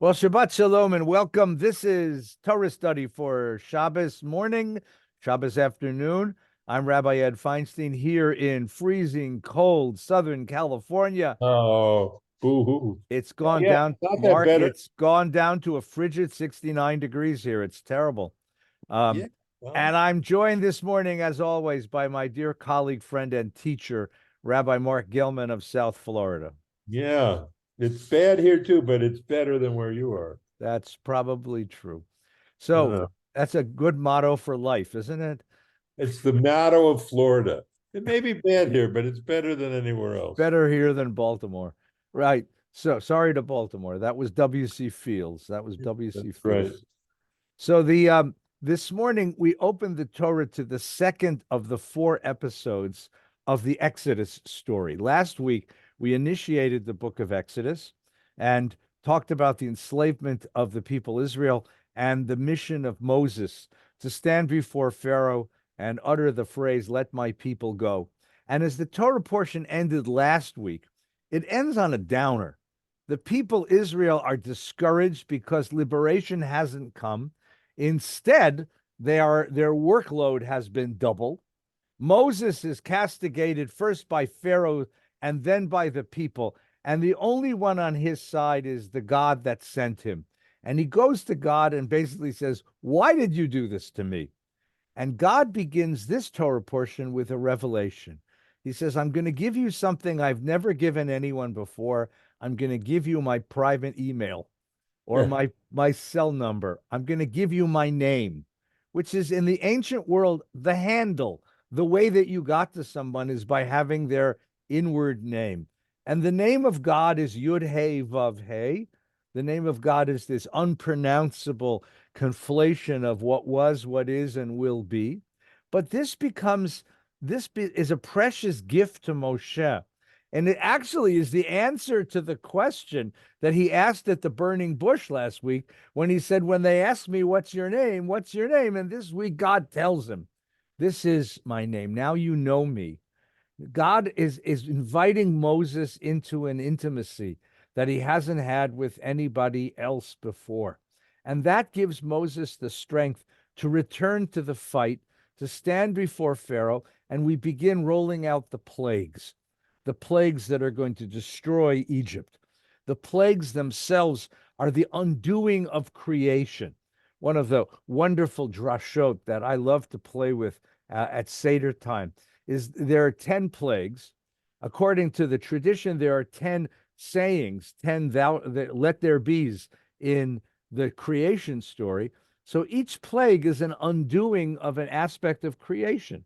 Well, Shabbat Shalom and welcome. This is Torah study for Shabbos morning, Shabbos afternoon. I'm Rabbi Ed Feinstein here in freezing cold Southern California. Oh, boo-hoo. It's gone Yeah, down, not that Mark, better. it's gone down to a frigid 69 degrees here. It's terrible. Um, Yeah, well, and I'm joined this morning, as always, by my dear colleague, friend, and teacher, Rabbi Mark Gilman of South Florida. yeah. It's bad here too, but it's better than where you are. That's probably true. So Uh, that's a good motto for life, isn't it? it's the motto of Florida. It may be bad here, but it's better than anywhere else. Better here than Baltimore. Right. So sorry to Baltimore. That was W.C. Fields. That was That's W.C. right. Fields. So the this morning we opened the Torah to the second of the four episodes of the Exodus story. Last week we initiated the book of Exodus and talked about the enslavement of the people Israel and the mission of Moses to stand before Pharaoh and utter the phrase, "Let my people go." And as the Torah portion ended last week, it ends on a downer. The people Israel are discouraged because liberation hasn't come. Instead, their workload has been doubled. Moses is castigated first by Pharaoh and then by the people. And the only one on his side is the God that sent him. And he goes to God and basically says, "Why did you do this to me?" And God begins this Torah portion with a revelation. He says, "I'm going to give you something I've never given anyone before. I'm going to give you my private email or Yeah. my cell number. I'm going to give you my name," which is in the ancient world, the handle. The way that you got to someone is by having their inward name. And the name of God is Yud Hey Vav Hey. The name of God is this unpronounceable conflation of what was, what is, and will be. But is a precious gift to Moshe. And it actually is the answer to the question that he asked at the burning bush last week when he said, "When they ask me, what's your name? What's your name?" And this week, God tells him, "This is my name. Now you know me." God is inviting Moses into an intimacy that he hasn't had with anybody else before. And that gives Moses the strength to return to the fight, to stand before Pharaoh, and we begin rolling out the plagues that are going to destroy Egypt. The plagues themselves are the undoing of creation. One of the wonderful drashot that I love to play with at Seder time is there are 10 plagues. According to the tradition, there are 10 sayings, 10 let there be's in the creation story. So each plague is an undoing of an aspect of creation.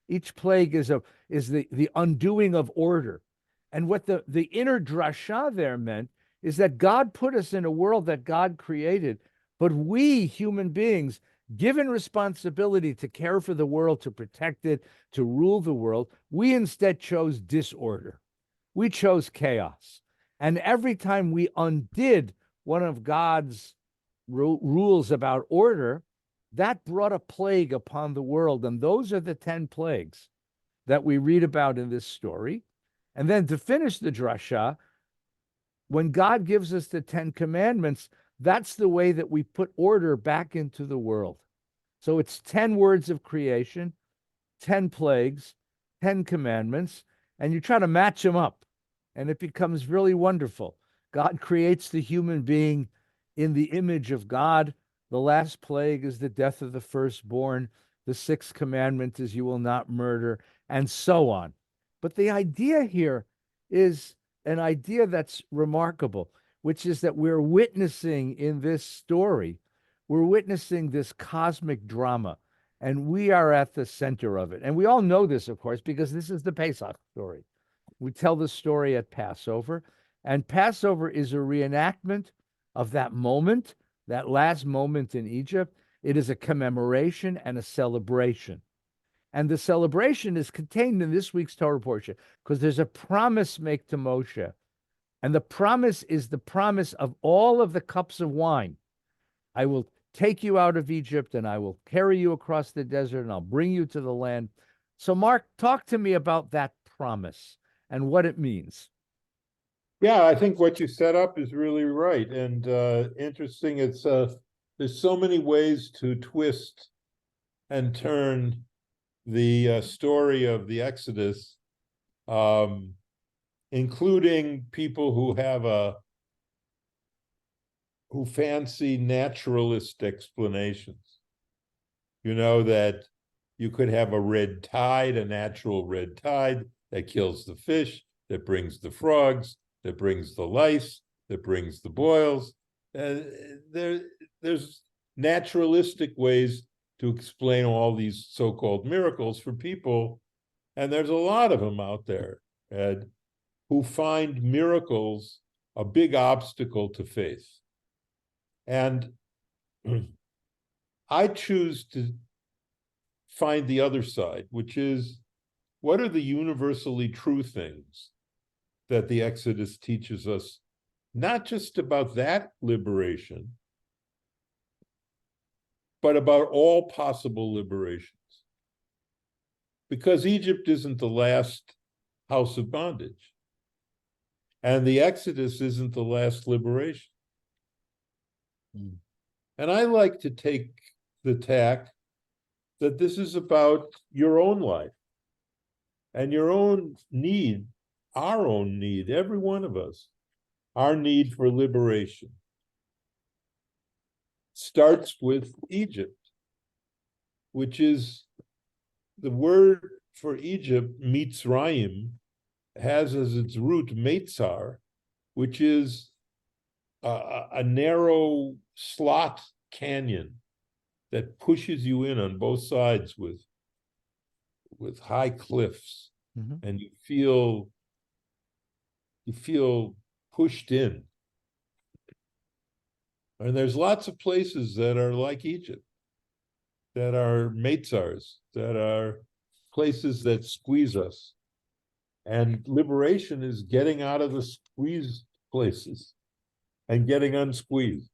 Each plague is the undoing of order. And what the inner drasha there meant is that God put us in a world that God created, but we human beings, given responsibility to care for the world, to protect it, to rule the world, we instead chose disorder. We chose chaos. And every time we undid one of God's rules about order, that brought a plague upon the world. And those are the 10 plagues that we read about in this story. And then to finish the drasha, when God gives us the 10 commandments, that's the way that we put order back into the world. So it's 10 words of creation, 10 plagues, 10 commandments, and you try to match them up, and it becomes really wonderful. God creates the human being in the image of God. The last plague is the death of the firstborn. The sixth commandment is you will not murder, and so on. But the idea here is an idea that's remarkable, which is that we're witnessing in this story, we're witnessing this cosmic drama, and we are at the center of it. And we all know this, of course, because this is the Pesach story. We tell the story at Passover, and Passover is a reenactment of that moment, that last moment in Egypt. It is a commemoration and a celebration. And the celebration is contained in this week's Torah portion because there's a promise made to Moshe. And the promise is the promise of all of the cups of wine. I will take you out of Egypt and I will carry you across the desert and I'll bring you to the land. So, Mark, talk to me about that promise and what it means. Yeah, I think what you set up is really right and interesting. It's there's so many ways to twist and turn the story of the Exodus, um, including people who fancy naturalist explanations. You know, that you could have a red tide, a natural red tide that kills the fish, that brings the frogs, that brings the lice, that brings the boils. Uh, there's naturalistic ways to explain all these so-called miracles for people, and there's a lot of them out there, Ed, who find miracles a big obstacle to faith. And I choose to find the other side, which is, what are the universally true things that the Exodus teaches us, not just about that liberation, but about all possible liberations? Because Egypt isn't the last house of bondage, and the Exodus isn't the last liberation. And I like to take the tack that this is about your own life and your own need, our own need, every one of us, our need for liberation starts with Egypt, which is the word for Egypt, Mitzrayim, has as its root Meitzar, which is a narrow slot canyon that pushes you in on both sides with high cliffs, and you feel pushed in. And there's lots of places that are like Egypt, that are Meitzars, that are places that squeeze us. And liberation is getting out of the squeezed places and getting unsqueezed.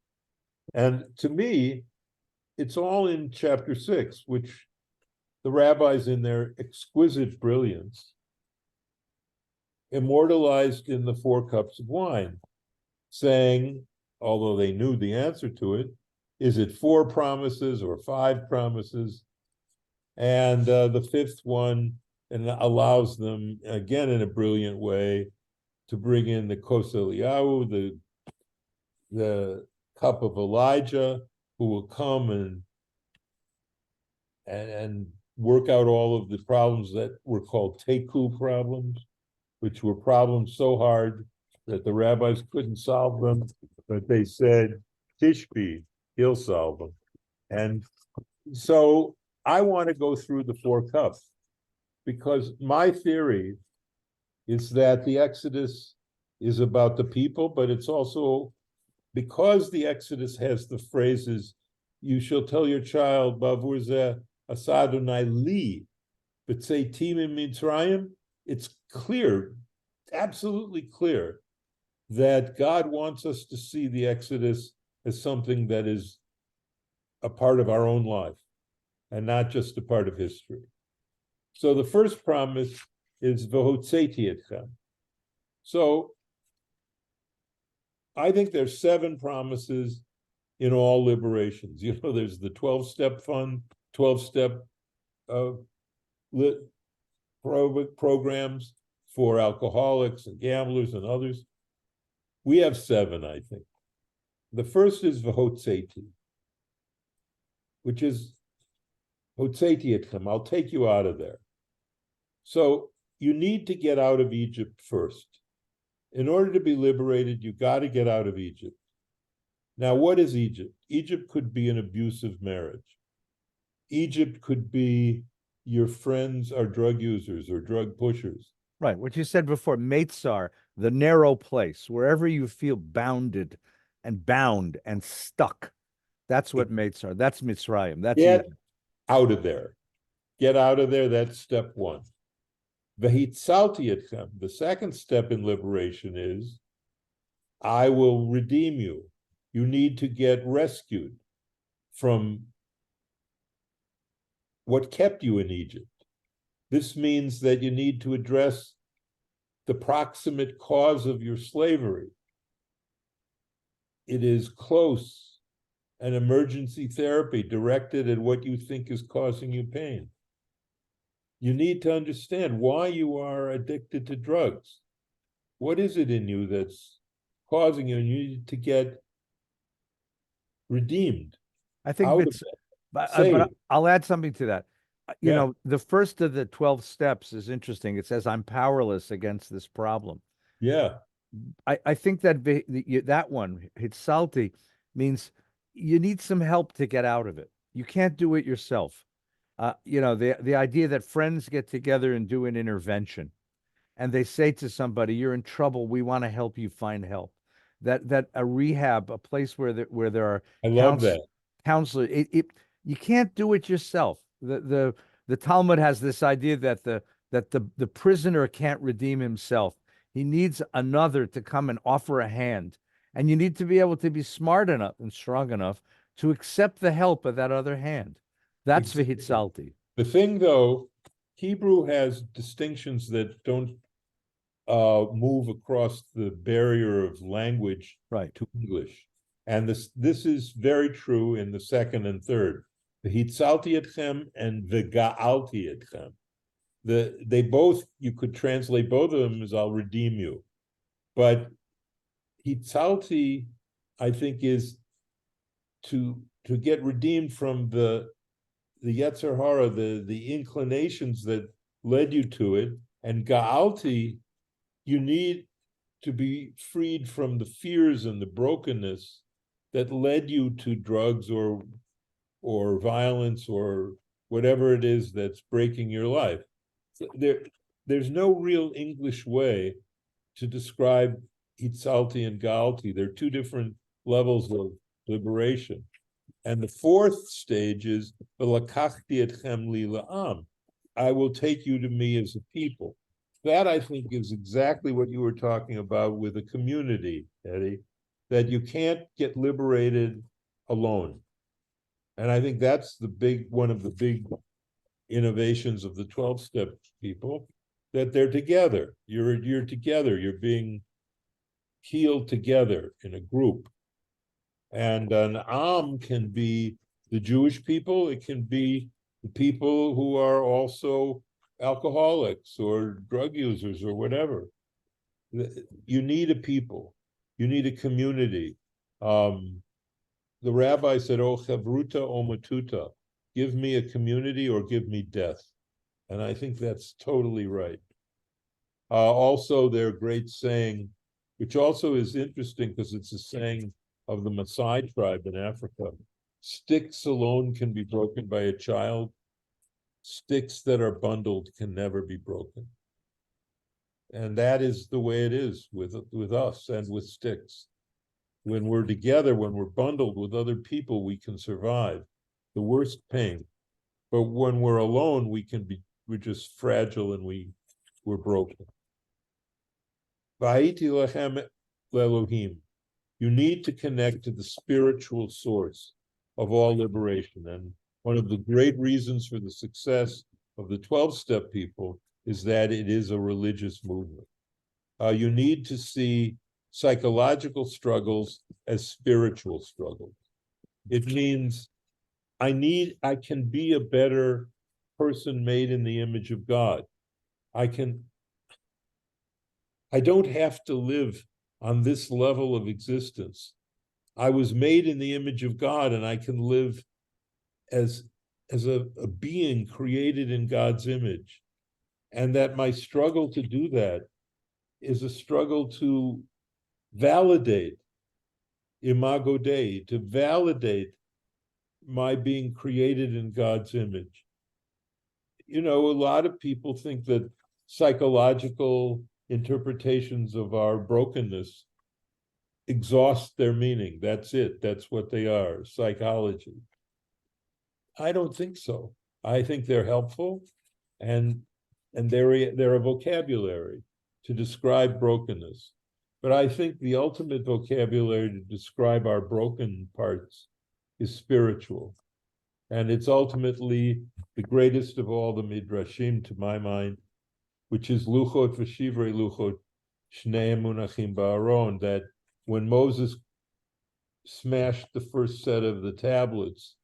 And to me, it's all in chapter 6, which the rabbis, in their exquisite brilliance, immortalized in the 4 cups of wine, saying, although they knew the answer to it, is it 4 promises or 5 promises? And the 5th one, and allows them, again in a brilliant way, to bring in the Kos Eliyahu, the cup of Elijah, who will come and work out all of the problems that were called Teku problems, which were problems so hard that the rabbis couldn't solve them, but they said, Tishbi, he'll solve them. And so I want to go through the 4 cups, because my theory is that the Exodus is about the people, but it's also, because the Exodus has the phrases, you shall tell your child, Bavur zeh asadonai li, but say Tim in Mitzrayim, it's clear, absolutely clear, that God wants us to see the Exodus as something that is a part of our own life and not just a part of history. So the first promise is V'hotzeti etchem. So I think there's 7 promises in all liberations. You know, there's the 12-step fund, 12-step programs for alcoholics and gamblers and others. We have 7, I think. The first is V'hotzeti, which is Hotzeti etchem, I'll take you out of there. So you need to get out of Egypt first. In order to be liberated, you got to get out of Egypt. Now, what is Egypt? Egypt could be an abusive marriage. Egypt could be your friends are drug users or drug pushers. Right. What you said before, Meitzar, the narrow place, wherever you feel bounded and bound and stuck. That's what Meitzar, that's Mitzrayim. That's Get Egypt. out of there. Get out of there. That's step 1. V'hitzalti etchem, the second step in liberation is, I will redeem you. You need to get rescued from what kept you in Egypt. This means that you need to address the proximate cause of your slavery. It is close, an emergency therapy directed at what you think is causing you pain. You need to understand why you are addicted to drugs. What is it in you that's causing you? And you need to get redeemed. I think out that's, of it. but Saved. I'll add something to that. You Yeah. know, the first of the 12 steps is interesting. It says, I'm powerless against this problem. Yeah. I think that that one, Hitsalti, means you need some help to get out of it. You can't do it yourself. You know, the idea that friends get together and do an intervention and they say to somebody, "You're in trouble. We want to help you find help." That a rehab, a place where there are I love counsel, that. counselors, you can't do it yourself. The Talmud has this idea that the prisoner can't redeem himself. He needs another to come and offer a hand, and you need to be able to be smart enough and strong enough to accept the help of that other hand. That's Exactly. v'hitzalti. The thing, though, Hebrew has distinctions that don't move across the barrier of language Right. to English. And this is very true in the second and third. The Hitzalti etchem and the Ga'alti etchem. They both, you could translate both of them as I'll redeem you. But Hitzalti, I think, is to get redeemed from the Yetzer Hara, the inclinations that led you to it. And Ga'alti, you need to be freed from the fears and the brokenness that led you to drugs or violence or whatever it is that's breaking your life. There's no real English way to describe Hitzalti and Ga'alti. They're two different levels of liberation. And the fourth stage is V'lakachti etchem li la'am. I will take you to me as a people. That, I think, is exactly what you were talking about with a community, Eddie, that you can't get liberated alone. And I think that's one of the big innovations of the 12-step people, that they're together. You're together. You're being healed together in a group. And an Am can be the Jewish people. It can be the people who are also alcoholics or drug users or whatever. You need a people. You need a community. The rabbi said, "Oh, chavruta o matuta, give me a community or give me death." And I think that's totally right. Also, their great saying, which also is interesting because it's a saying of the Maasai tribe in Africa: sticks alone can be broken by a child. Sticks that are bundled can never be broken. And that is the way it is with us and with sticks. When we're together, when we're bundled with other people, we can survive the worst pain. But when we're alone, we're just fragile and we're broken. Va'iti lechem le'Elohim. You need to connect to the spiritual source of all liberation. And one of the great reasons for the success of the 12-step people is that it is a religious movement. You need to see psychological struggles as spiritual struggles. It means I can be a better person made in the image of God. I don't have to live on this level of existence. I was made in the image of God, and I can live as a being created in God's image. And that my struggle to do that is a struggle to validate imago Dei, to validate my being created in God's image. You know, a lot of people think that psychological interpretations of our brokenness exhaust their meaning. That's it. That's what they are, psychology. I don't think so. I think they're helpful, and they're a vocabulary to describe brokenness. But I think the ultimate vocabulary to describe our broken parts is spiritual. And it's ultimately the greatest of all the midrashim, to my mind, which is luchot v'shivrei luchot shnei munachim ba'aron, that when Moses smashed the first set of the tablets,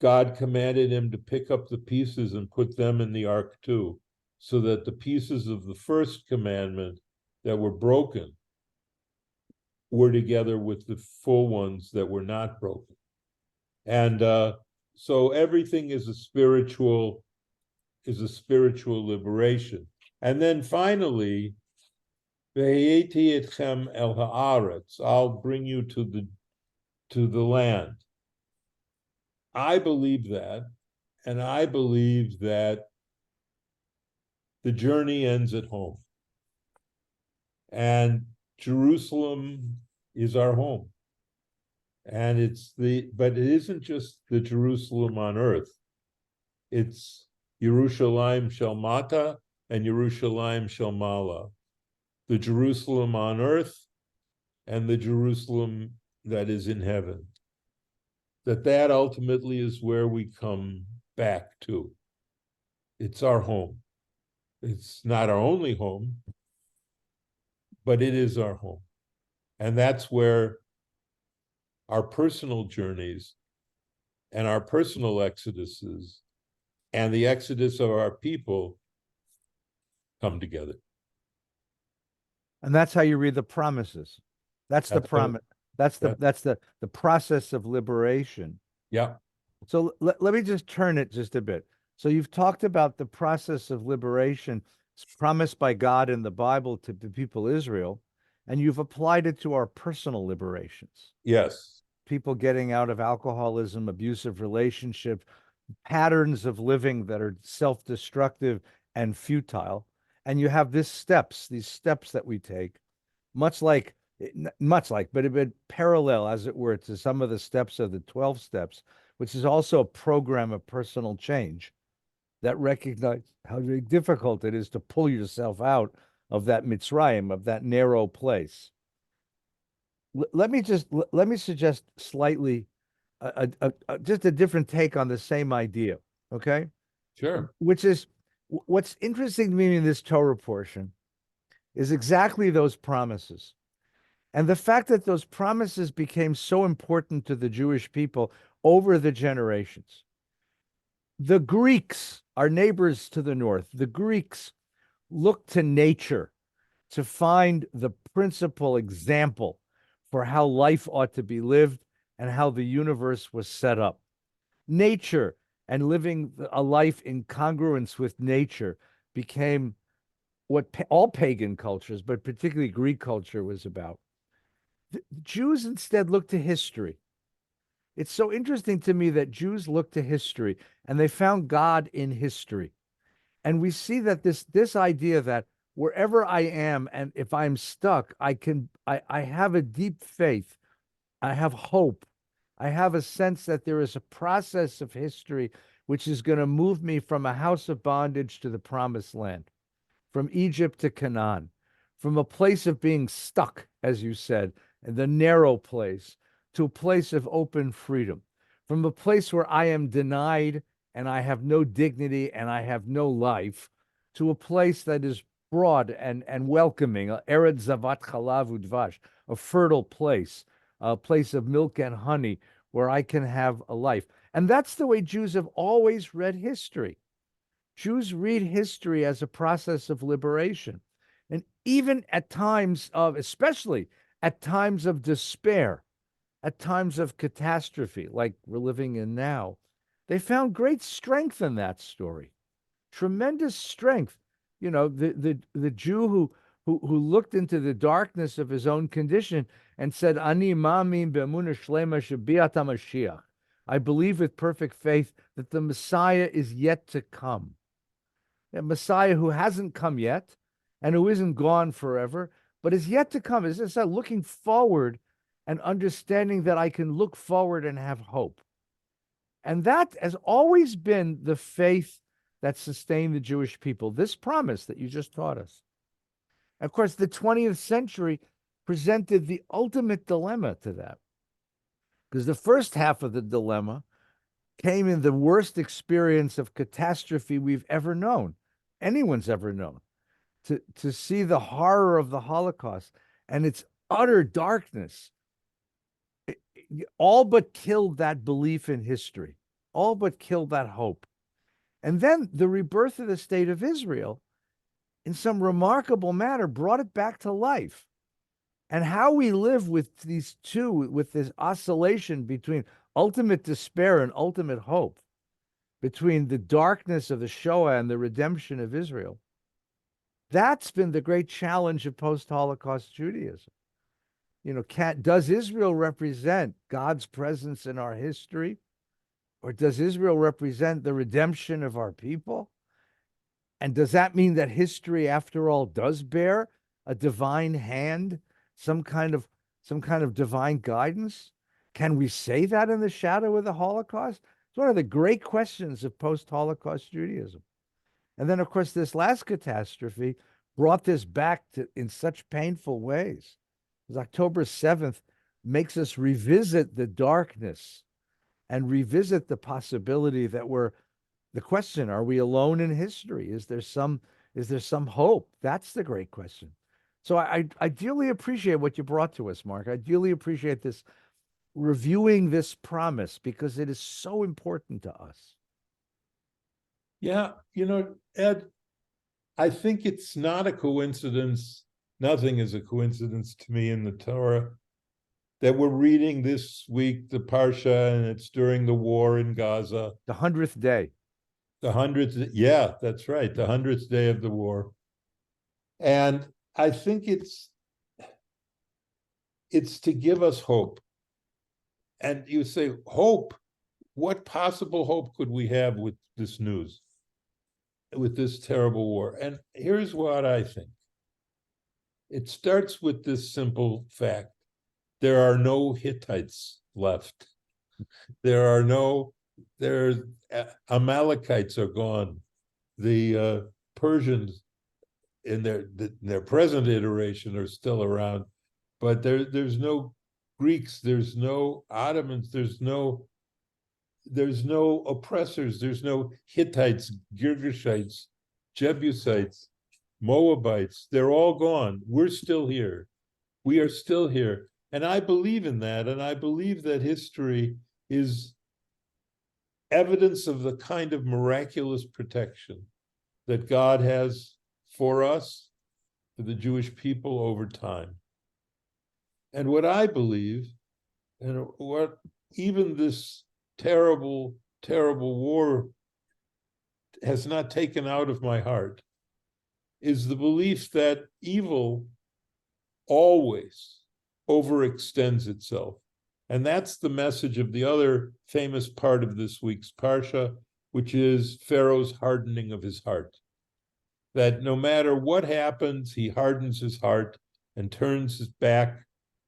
God commanded him to pick up the pieces and put them in the ark too, so that the pieces of the first commandment that were broken were together with the full ones that were not broken. And so everything is a spiritual liberation. And then finally, Ve'yeti etchem el haaretz, I'll bring you to the land. I believe that, and I believe that the journey ends at home. And Jerusalem is our home. And but it isn't just the Jerusalem on earth. It's Yerushalayim shel mata and Yerushalayim shel mala. The Jerusalem on earth and the Jerusalem that is in heaven. That ultimately is where we come back to. It's our home. It's not our only home, but it is our home. And that's where our personal journeys and our personal exoduses and the exodus of our people come together. And that's how you read the promises. That's the promise. That's the process of liberation. Yeah. So let me just turn it just a bit. So you've talked about the process of liberation promised by God in the Bible to the people Israel, and you've applied it to our personal liberations. Yes. People getting out of alcoholism, abusive relationship, patterns of living that are self-destructive and futile. And you have these steps that we take, but a bit parallel, as it were, to some of the steps of the 12 steps, which is also a program of personal change that recognize how very difficult it is to pull yourself out of that Mitzrayim, of that narrow place. Let me suggest slightly just a different take on the same idea, okay? Sure. Which is what's interesting to me in this Torah portion is exactly those promises. And the fact that those promises became so important to the Jewish people over the generations. The Greeks, our neighbors to the north, the Greeks looked to nature to find the principal example for how life ought to be lived and how the universe was set up. Nature and living a life in congruence with nature became what all pagan cultures, but particularly Greek culture, was about. The Jews instead looked to history. It's so interesting to me that Jews look to history and they found God in history. And we see that this idea that wherever I am and if I'm stuck, I have a deep faith. I have hope. I have a sense that there is a process of history which is going to move me from a house of bondage to the promised land, from Egypt to Canaan, from a place of being stuck, as you said, the narrow place, to a place of open freedom, from a place where I am denied and I have no dignity and I have no life, to a place that is broad and welcoming, Eretz Zavat Chalav Udvash, a fertile place, a place of milk and honey where I can have a life. And that's the way Jews have always read history. Jews read history as a process of liberation. And even at times of, especially at times of despair, at times of catastrophe, like we're living in now, they found great strength in that story, tremendous strength. You know, the Jew who looked into the darkness of his own condition and said, "Ani ma'amin be'emunah shlema shebiat HaMashiach." I believe with perfect faith that the Messiah is yet to come. A Messiah who hasn't come yet and who isn't gone forever, but is yet to come. It's looking forward and understanding that I can look forward and have hope. And that has always been the faith that sustained the Jewish people, this promise that you just taught us. Of course, the 20th century presented the ultimate dilemma to that. Because the first half of the dilemma came in the worst experience of catastrophe we've ever known. anyone's ever known. To see the horror of the Holocaust and its utter darkness, all but killed that belief in history, all but killed that hope. And then the rebirth of the state of Israel, in some remarkable manner, brought it back to life. And how we live with these two, with this oscillation between ultimate despair and ultimate hope, between the darkness of the Shoah and the redemption of Israel, that's been the great challenge of post-Holocaust Judaism. Does Israel represent God's presence in our history? Or does Israel represent the redemption of our people? And does that mean that history, after all, does bear a divine hand, some kind of divine guidance? Can we say that in the shadow of the Holocaust? It's one of the great questions of post-Holocaust Judaism. And then, of course, this last catastrophe brought this back in such painful ways. Because October 7th makes us revisit the darkness and revisit the possibility that the question, are we alone in history? Is there some hope? That's the great question. So I dearly appreciate what you brought to us, Mark. I dearly appreciate this, reviewing this promise, because it is so important to us. Yeah, Ed, I think it's not a coincidence. Nothing is a coincidence to me in the Torah that we're reading this week the Parsha, and it's during the war in Gaza. The 100th day. The 100th, yeah, that's right, the 100th day of the war. And I think it's to give us hope. And you say, hope? What possible hope could we have with this news, with this terrible war? And here's what I think. It starts with this simple fact. There are no Hittites left. Amalekites are gone. The Persians in their present iteration are still around, but there's no Greeks, there's no Ottomans, there's no oppressors, there's no Hittites, Girgashites, Jebusites, Moabites. They're all gone. We're still here. We are still here. And I believe in that. And I believe that history is evidence of the kind of miraculous protection that God has for us, for the Jewish people over time. And what I believe, and what even this terrible, terrible war has not taken out of my heart, is the belief that evil always overextends itself. And that's the message of the other famous part of this week's Parsha, which is Pharaoh's hardening of his heart. That no matter what happens, he hardens his heart and turns his back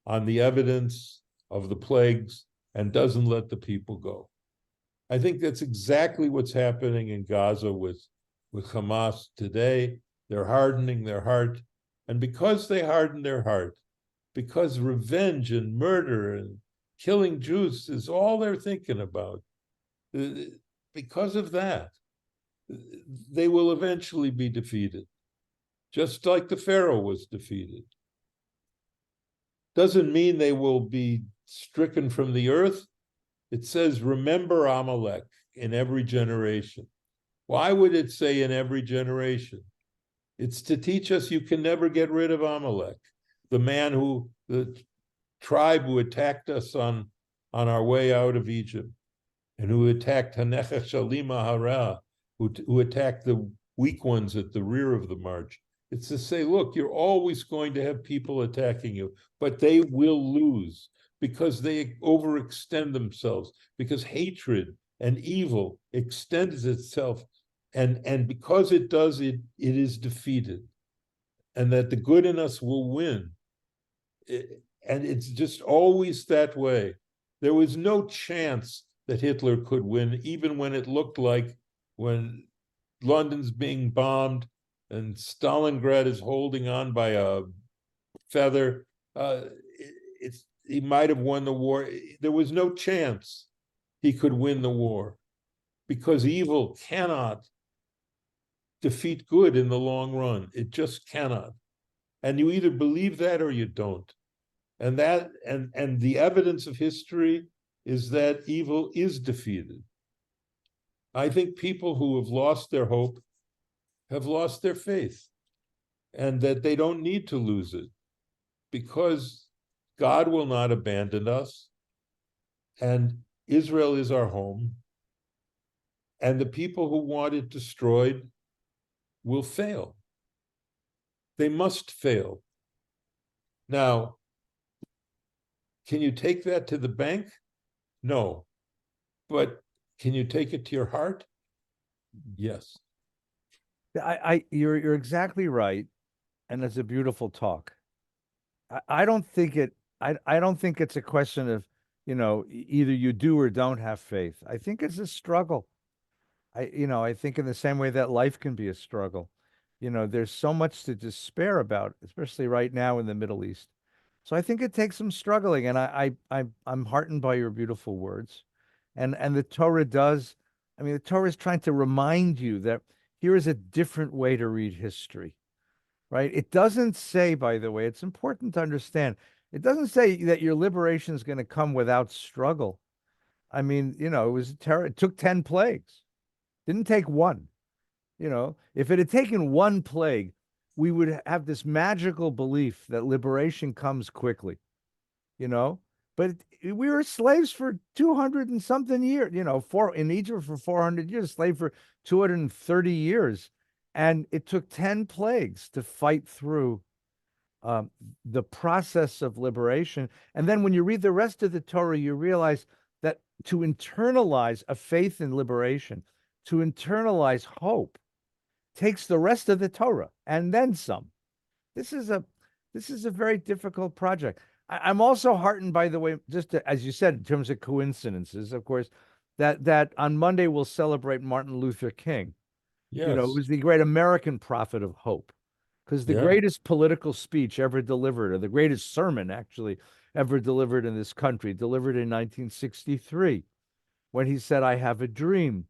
on the evidence of the plagues and doesn't let the people go. I think that's exactly what's happening in Gaza with Hamas today. They're hardening their heart. And because they harden their heart, because revenge and murder and killing Jews is all they're thinking about, because of that, they will eventually be defeated, just like the Pharaoh was defeated. Doesn't mean they will be stricken from the earth. It says, remember Amalek in every generation. Why would it say in every generation? It's to teach us you can never get rid of Amalek, the tribe who attacked us on our way out of Egypt, and who attacked Hanecha Shalima Hara, who attacked the weak ones at the rear of the march. It's to say, look, you're always going to have people attacking you, but they will lose because they overextend themselves, because hatred and evil extends itself. And because it does, it is defeated. And that the good in us will win. And it's just always that way. There was no chance that Hitler could win, even when it looked like, when London's being bombed and Stalingrad is holding on by a feather, he might have won the war. There was no chance he could win the war, because evil cannot defeat good in the long run. It just cannot. And you either believe that or you don't. And the evidence of history is that evil is defeated. I think people who have lost their hope have lost their faith, and that they don't need to lose it, because God will not abandon us, and Israel is our home, and the people who want it destroyed will fail. They must fail. Now, can you take that to the bank? No. But can you take it to your heart? Yes. You're exactly right, and it's a beautiful talk. I don't think I don't think it's a question of, either you do or don't have faith. I think it's a struggle. I think in the same way that life can be a struggle. There's so much to despair about, especially right now in the Middle East. So I think it takes some struggling, and I'm heartened by your beautiful words. And the Torah does, I mean, the Torah is trying to remind you that here is a different way to read history, right? It doesn't say, by the way, it's important to understand, it doesn't say that your liberation is going to come without struggle. I mean, it took 10 plagues. Didn't take one. If it had taken one plague, we would have this magical belief that liberation comes quickly, you know. But we were slaves for 200 and something years, in Egypt for 400 years, slave for 230 years. And it took 10 plagues to fight through the process of liberation. And then when you read the rest of the Torah, you realize that to internalize a faith in liberation, to internalize hope, takes the rest of the Torah and then some. This is a very difficult project. I'm also heartened, by the way, as you said, in terms of coincidences, of course, that on Monday we'll celebrate Martin Luther King. Who Yes. was the great American prophet of hope. Because the Yeah. greatest political speech ever delivered, or the greatest sermon actually ever delivered in this country, delivered in 1963, when he said, "I have a dream."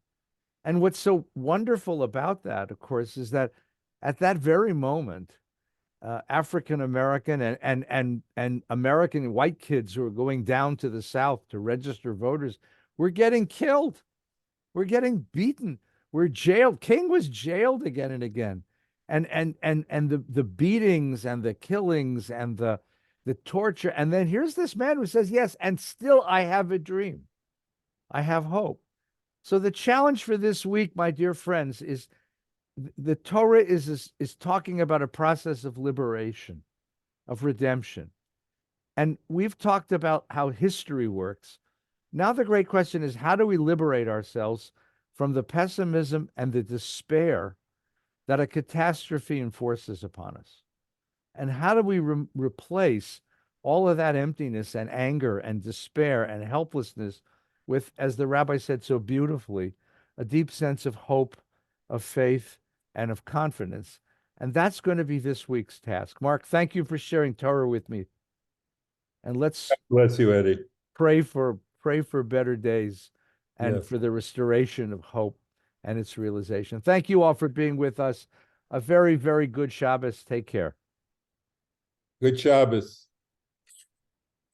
And what's so wonderful about that, of course, is that at that very moment, African American and American white kids who are going down to the South to register voters were getting killed. We're getting beaten. We're jailed. King was jailed again and again. And the beatings and the killings and the torture. And then here's this man who says, "Yes, and still I have a dream. I have hope." So the challenge for this week, my dear friends, is the Torah is talking about a process of liberation, of redemption. And we've talked about how history works. Now the great question is, how do we liberate ourselves from the pessimism and the despair that a catastrophe enforces upon us? And how do we replace all of that emptiness and anger and despair and helplessness with, as the rabbi said so beautifully, a deep sense of hope, of faith, and of confidence? And that's going to be this week's task. Mark, thank you for sharing Torah with me. And let's Bless you, Eddie. pray for better days and Yes. for the restoration of hope and its realization. Thank you all for being with us. A very, very good Shabbos. Take care. Good Shabbos.